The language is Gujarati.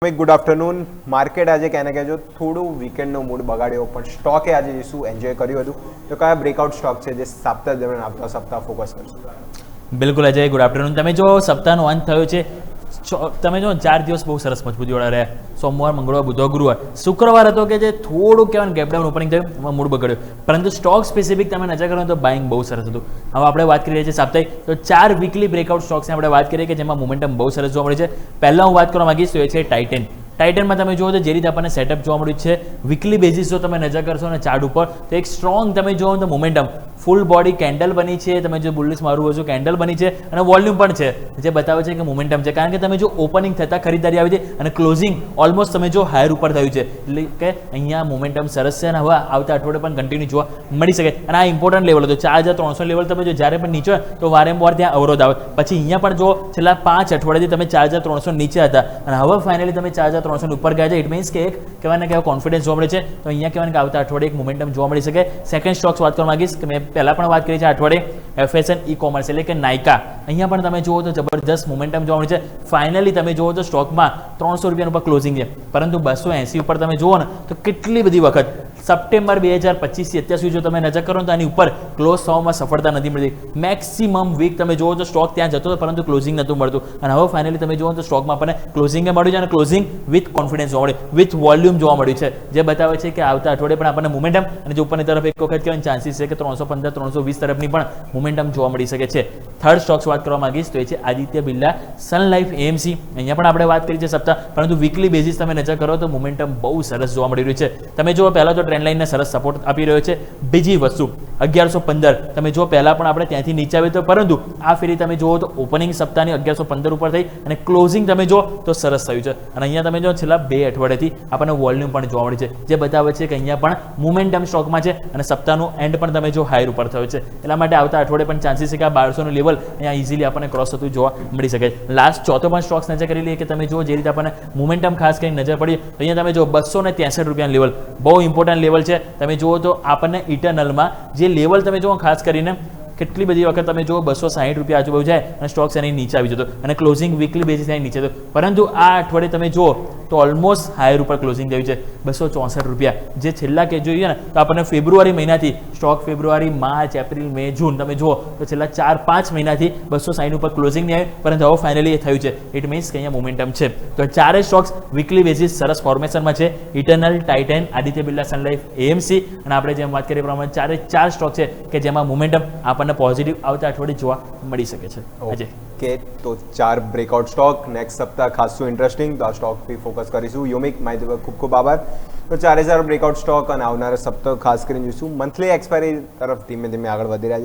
Good afternoon. માર્કેટ આજે ક્યાં ને ક્યાં જો થોડું વીકેન્ડનો મૂડ બગાડ્યો, પણ સ્ટોકે આજે શું એન્જોય કર્યું હતું. તો કયા બ્રેકઆઉટ સ્ટોક છે જે સપ્તાહ દરમિયાન આવતા સપ્તાહ ફોકસ કરશું? બિલકુલ અજય, ગુડ આફ્ટરનૂન. તમે જો સપ્તાહનો અંત થયો છે, તમે જો 4 દિવસ બહુ સરસ મજબૂતીવાળા રહ્યા. સોમવાર, મંગળવાર, બુધવાર, ગુરુવાર. શુક્રવાર હતો કે જે થોડું કહેવાય ગેપડાઉન ઓપનિંગ થયું, એમાં મૂડ બગડ્યો. પરંતુ સ્ટોક સ્પેસિફિક તમે નજર કરો તો બાઇંગ બહુ સરસ હતું. હવે આપણે વાત કરી રહ્યા છીએ સાપ્તાહિક, તો 4 વીકલી બ્રેકઆઉટ સ્ટોક્સની આપણે વાત કરીએ કે જેમાં મોમેન્ટમ બહુ સરસ જોવા મળે છે. પહેલાં હું વાત કરવા માંગીશ તો એ છે ટાઇટન. ટાઇટનમાં તમે જુઓ તો જે રીતે આપણને સેટઅપ જોવા મળ્યું છે વીકલી બેઝિસ જો તમે નજર કરશો ને ચાર્ટ ઉપર, તો એક સ્ટ્રોંગ તમે જુઓ તો મોમેન્ટમ ફૂલ બોડી કેન્ડલ બની છે. તમે જો બુલિશ મારું હોય કેન્ડલ બની છે અને વોલ્યુમ પણ છે, જે બતાવે છે કે મોમેન્ટમ છે. કારણ કે તમે જો ઓપનિંગ થતાં ખરીદારી આવી છે અને ક્લોઝિંગ ઓલમોસ્ટ તમે જો હાયર ઉપર થયું છે, એટલે કે અહીંયા મોમેન્ટમ સરસ છે અને હવે આવતા અઠવાડિયે પણ કન્ટિન્યુ જોવા મળી શકે. અને આ ઇમ્પોર્ટન્ટ લેવલ હતો 4300 લેવલ. તમે જો જ્યારે પણ નીચે હોય તો વારંવાર ત્યાં અવરોધ આવે. પછી અહીંયા પણ જો છેલ્લા 5 અઠવાડિયાથી તમે 4300 નીચે હતા અને હવે ફાઇનલી તમે 4300 ઉપર ગયા છે. ઇટ મીન્સ કે એક કહેવાય ને કે કોન્ફિડન્સ જોવા મળે છે. તો અહીંયા કહેવાય કે આવતા અઠવાડિયે એક મોમેન્ટમ જોવા મળી શકે. સેકન્ડ સ્ટોક્સ વાત કરવા માંગીશ કે મેં પહેલાં પણ વાત કરી છે અઠવાડિયે ફેશન ઈ કોમર્સ એટલે કે નાયકા. અહીંયા પણ તમે જુઓ તો જબરદસ્ત મોમેન્ટમ જોવા મળે છે. ફાઇનલી તમે જુઓ તો સ્ટોકમાં 300 રૂપિયા ઉપર ક્લોઝિંગ છે, પરંતુ 280 ઉપર તમે જુઓ ને તો કેટલી બધી વખત સપ્ટેમ્બર 2025 અત્યાર સુધી જો તમે નજર કરો તો આની ઉપર ક્લોઝ થવામાં સફળતા નથી મળતી. મેક્સિમમ વીક તમે જુઓ તો સ્ટોક ત્યાં જતો હતો, પરંતુ ક્લોઝિંગ નહોતું મળતું. અને હવે ફાઇનલી તમે જુઓ તો સ્ટોકમાં આપણને ક્લોઝિંગ મળ્યું છે અને ક્લોઝિંગ વિથ કોન્ફિડન્સ જોવા મળ્યું, વિથ વોલ્યુમ જોવા મળ્યું છે, જે બતાવે છે કે આવતા અઠવાડિયે પણ આપણને મોમેન્ટમ અને જે ઉપરની તરફ એક વખત કહેવાય ચાન્સીસ છે કે 315 320 તરફની પણ મોમેન્ટમ જોવા મળી શકે છે. થર્ડ સ્ટોક્સ વાત કરવા માંગીશ તો એ છે આદિત્ય બિરલા સન લાઈફ એએમસી. અહીંયા પણ આપણે વાત કરી છે સપ્તાહ, પરંતુ વીકલી બેઝિસ તમે નજર કરો તો મોમેન્ટમ બહુ સરસ જોવા મળી રહ્યું છે. તમે જો પહેલાં તો ટ્રેન્ડ લાઇનને સરસ સપોર્ટ આપી રહ્યો છે. બીજી વસ્તુ 1115, તમે જો પહેલાં પણ આપણે ત્યાંથી નીચે આવ્યું તો, પરંતુ આ ફેરી તમે જુઓ તો ઓપનિંગ સપ્તાહની 1115 ઉપર થઈ અને ક્લોઝિંગ તમે જો તો સરસ થયું છે. અને અહીંયા તમે જો છેલ્લા 2 અઠવાડિયાથી આપણને વોલ્યુમ પણ જોવા મળે છે, જે બતાવે છે કે અહીંયા પણ મોમેન્ટમ સ્ટોકમાં છે અને સપ્તાહનો એન્ડ પણ તમે જો હાયર ઉપર થયો છે. એટલા માટે આવતા અઠવાડિયે પણ ચાન્સીસ છે કે આ 1200નું લેવલ અહીંયા ઇઝીલી આપણને ક્રોસ થતું જોવા મળી શકે. લાસ્ટ ચોથો પણ સ્ટોક્સ નજર કરી લઈએ કે તમે જો જે રીતે આપણને મોમેન્ટમ ખાસ કરીને નજર પડી તો અહીંયા તમે જો 263 રૂપિયાનું લેવલ બહુ ઇમ્પોર્ટન્ટ લેવલ છે. તમે જુઓ તો આપણને ઇટરનલમાં જે લેવલ તમે જુઓ ખાસ કરીને કેટલી બધી વખત તમે જો 260 રૂપિયા આજુબાજુ જાય અને સ્ટોક્સ એની નીચે આવી જતો અને ક્લોઝિંગ વીકલી બેઝિસ એની નીચે હતો. પરંતુ આ અઠવાડિયે તમે જુઓ તો ઓલમોસ્ટ હાયર ઉપર ક્લોઝિંગ થયું છે 264 રૂપિયા, જે છેલ્લા કે જોઈએ ને તો આપણને ફેબ્રુઆરી મહિનાથી સ્ટોક ફેબ્રુઆરી, માર્ચ, એપ્રિલ, મે, જૂન તમે જુઓ તો છેલ્લા 4-5 મહિનાથી 260 ઉપર ક્લોઝિંગ નહીં આવ્યું, પરંતુ હવે ફાઇનલી એ થયું છે. ઇટ મીન્સ કે અહીંયા મોમેન્ટમ છે. તો ચારે સ્ટોક્સ વીકલી બેઝિસ સરસ ફોર્મેશનમાં છે. ઇટરનલ, ટાઇટન, આદિત્ય બિરલા સન લાઈફ એએમસી અને આપણે જેમ વાત કરીએ પ્રમાણે 4 સ્ટોક છે કે જેમાં મોમેન્ટમ આપણને પોઝિટિવ આવતા અઠવાડિયે જોવા મળી શકે છે. અજય કે તો 4 બ્રેકઆઉટ સ્ટોક નેક્સ્ટ સપ્તાહ ખાસું ઇન્ટરેસ્ટિંગ, તો આ સ્ટોક બી ફોકસ કરીશું. યુમિક માહિતી પર ખૂબ ખૂબ આભાર. તો 4 બ્રેકઆઉટ સ્ટોક અને આવનારા સપ્તાહ ખાસ કરીને જોઈશું. મંથલી એક્સપાયરી તરફ ધીમે ધીમે આગળ વધી રહ્યા છે.